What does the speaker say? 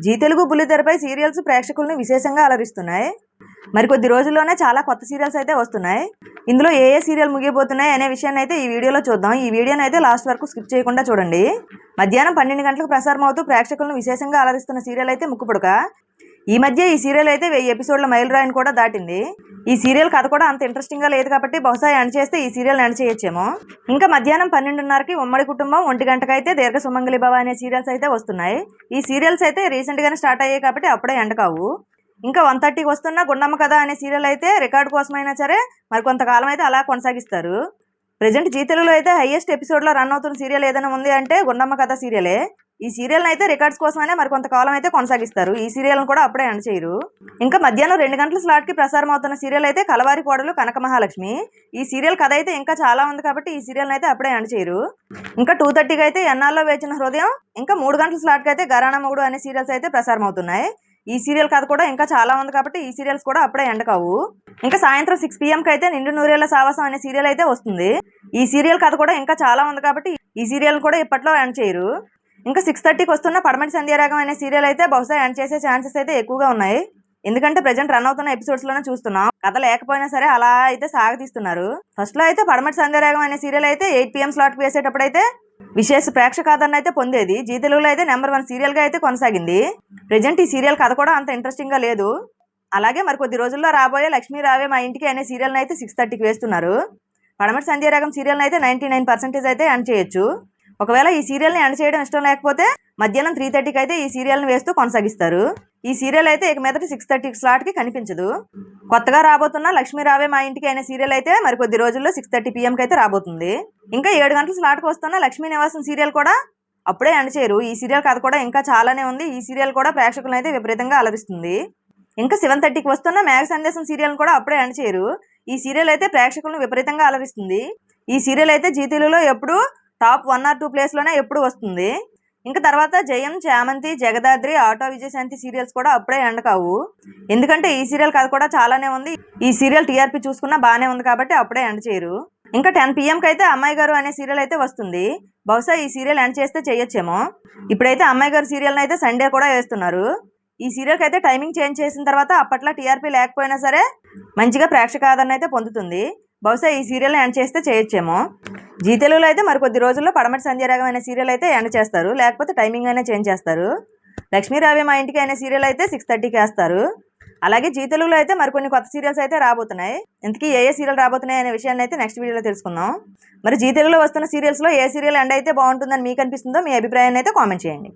G Telugu బుల్లితెరపై serials ప్రేక్షకులను విశేషంగా అలరిస్తున్నాయి. మరికొద్ది రోజుల్లోనే చాలా కొత్త సీరియల్స్ అయితే వస్తున్నాయి. ఇందులో ఏ సీరియల్ ముగియబోతున్నాయి అనే విషయాన్ని అయితే ఈ వీడియోలో చూద్దాం. ఈ వీడియోని అయితే లాస్ట్ వరకు స్కిప్ చేయకుండా చూడండి. మధ్యాహ్నం 12 గంటలకు ప్రసారం అవుతూ ప్రేక్షకులను విశేషంగా అలరిస్తున్న సీరియల్ అయితే ముక్కుపుడక. ఈ మధ్య ఈ సీరియల్ అయితే 1000 ఎపిసోడ్ల మైలురాయిని కూడా దాటింది. ఈ సీరియల్ కథ కూడా అంత ఇంట్రెస్టింగ్గా లేదు కాబట్టి బహుశా ఎండ్ చేస్తే ఈ సీరియల్ ఎండ్ చేయొచ్చేమో. ఇంకా మధ్యాహ్నం 12:30కి ఉమ్మడి కుటుంబం, 1 గంటకు అయితే దీర్ఘ సుమంగళి భవ అనే సీరియల్స్ అయితే వస్తున్నాయి. ఈ సీరియల్స్ అయితే రీసెంట్గానే స్టార్ట్ అయ్యాయి కాబట్టి అప్పుడే ఎండ్ కావు. ఇంకా 1:30కి వస్తున్న గుండమ్మ కథ అనే సీరియల్ అయితే రికార్డు కోసమైనా సరే మరి కొంతకాలం అయితే అలా కొనసాగిస్తారు. ప్రజెంట్ జీ తెలుగులో అయితే హైయెస్ట్ ఎపిసోడ్లో రన్ అవుతున్న సీరియల్ ఏదైనా ఉంది అంటే గుండమ్మ కథ సీరియలే. ఈ సీరియల్ని అయితే రికార్డ్స్ కోసమైనా మరి కొంతకాలం అయితే కొనసాగిస్తారు. ఈ సీరియల్ని కూడా అప్పుడే ఎండ్ చేయరు. ఇంకా మధ్యాహ్నం 2 గంటల స్లాట్కి ప్రసారం అవుతున్న సీరియల్ అయితే కలవారి కోడలు కనక మహాలక్ష్మి. ఈ సీరియల్ కథ అయితే ఇంకా చాలా ఉంది కాబట్టి ఈ సీరియల్ని అయితే అప్పుడే ఎండ్ చేయరు. ఇంకా 2:30కి అయితే ఎన్నాల్లో వేచిన హృదయం, ఇంకా 3 గంటల స్లాట్కి అయితే గరాణ మొగుడు అనే సీరియల్స్ అయితే ప్రసారం అవుతున్నాయి. ఈ సీరియల్ కథ కూడా ఇంకా చాలా ఉంది కాబట్టి ఈ సీరియల్స్ కూడా అప్పుడే ఎండ్ కావు. ఇంకా సాయంత్రం 6 PM అయితే నిండు నూరేళ్ల సావాసం అనే సీరియల్ అయితే వస్తుంది. ఈ సీరియల్ కథ కూడా ఇంకా చాలా ఉంది కాబట్టి ఈ సీరియల్ కూడా ఇప్పట్లో ఎండ్ చేయరు. ఇంకా 6:30కి వస్తున్న పడమటి సంధ్యారాగం అనే సీరియల్ అయితే బహుశా ఎండ్ చేసే ఛాన్సెస్ అయితే ఎక్కువగా ఉన్నాయి. ఎందుకంటే ప్రజెంట్ రన్ అవుతున్న ఎపిసోడ్స్లోనే చూస్తున్నాం. కథ లేకపోయినా సరే అలా అయితే సాగతీస్తున్నారు. ఫస్ట్లో అయితే పడమటి సంధ్యారాగం అనే సీరియల్ అయితే 8 PM స్లాట్కి వేసేటప్పుడు అయితే విశేష ప్రేక్షకాదరణ అయితే పొందేది. జీ తెలుగులో అయితే నెంబర్ 1 సీరియల్గా అయితే కొనసాగింది. ప్రజెంట్ ఈ సీరియల్ కథ కూడా అంత ఇంట్రెస్టింగ్గా లేదు. అలాగే మరి కొద్ది రోజుల్లో రాబోయే లక్ష్మీ రావే మా ఇంటికి అనే సీరియల్ని అయితే 6:30కి వేస్తున్నారు. పడమటి సంధ్యారాగం సీరియల్ని అయితే 99% అయితే ఎండ్ చేయొచ్చు. ఒకవేళ ఈ సీరియల్ని ఎండ్ చేయడం ఇష్టం లేకపోతే మధ్యాహ్నం 3:30కి అయితే ఈ సీరియల్ని వేస్తూ కొనసాగిస్తారు. ఈ సీరియల్ అయితే ఇక మీదట 6:30 స్లాట్కి కనిపించదు. కొత్తగా రాబోతున్న లక్ష్మీ రావే మా ఇంటికి అనే సీరియల్ అయితే మరి కొద్ది రోజుల్లో 6:30 PMకి అయితే రాబోతుంది. ఇంకా 7 గంటల స్లాట్కి వస్తున్న లక్ష్మీ నివాసం సీరియల్ కూడా అప్పుడే ఎండ్ చేయరు. ఈ సీరియల్ కథ కూడా ఇంకా చాలానే ఉంది. ఈ సీరియల్ కూడా ప్రేక్షకులను అయితే విపరీతంగా అలరిస్తుంది. ఇంకా 7:30కి వస్తున్న మేఘ సందేశం సీరియల్ కూడా అప్పుడే ఎండ్ చేయరు. ఈ సీరియల్ అయితే ప్రేక్షకులను విపరీతంగా అలరిస్తుంది. ఈ సీరియల్ అయితే జీ తెలుగులో ఎప్పుడు టాప్ 1 or 2 ప్లేస్లోనే ఎప్పుడు వస్తుంది. ఇంకా తర్వాత జయం, చామంతి, జగదాద్రి, ఆటో విజయశాంతి సీరియల్స్ కూడా అప్పుడే ఎండ్ కావు. ఎందుకంటే ఈ సీరియల్ కథ కూడా చాలానే ఉంది. ఈ సీరియల్ టీఆర్పీ చూసుకున్నా బాగానే ఉంది కాబట్టి అప్పుడే ఎండ్ చేయరు. ఇంకా 10 PMకి అయితే అమ్మాయి గారు అనే సీరియల్ అయితే వస్తుంది. బహుశా ఈ సీరియల్ ఎండ్ చేస్తే చేయొచ్చేమో. ఇప్పుడైతే అమ్మాయి గారు సీరియల్ని అయితే సండే కూడా వేస్తున్నారు. ఈ సీరియల్కి అయితే టైమింగ్ చేంజ్ చేసిన తర్వాత అప్పట్లో టీఆర్పీ లేకపోయినా సరే మంచిగా ప్రేక్షక ఆదరణ అయితే పొందుతుంది. బహుశా ఈ సీరియల్ని ఎండ్ చేస్తే చేయొచ్చేమో. జీ తెలుగులో అయితే మరి కొద్ది రోజుల్లో పడమటి సంధ్యారాగం అనే సీరియల్ అయితే ఎండ్ చేస్తారు. లేకపోతే టైమింగ్ అయినా చేంజ్ చేస్తారు. లక్ష్మీ రావే మా ఇంటికి అనే సీరియల్ అయితే 6:30కి వేస్తారు. అలాగే జీ తెలుగులో అయితే మరికొన్ని కొత్త సీరియల్స్ అయితే రాబోతున్నాయి. ఇంతకీ ఏ సీరియల్ రాబోతున్నాయి అనే విషయాన్ని అయితే నెక్స్ట్ వీడియోలో తెలుసుకుందాం. మరి జీ తెలుగులో వస్తున్న సీరియల్స్లో ఏ సీరియల్ ఎండ్ అయితే బాగుంటుందని మీకు అనిపిస్తుందో మీ అభిప్రాయాన్ని అయితే కామెంట్ చేయండి.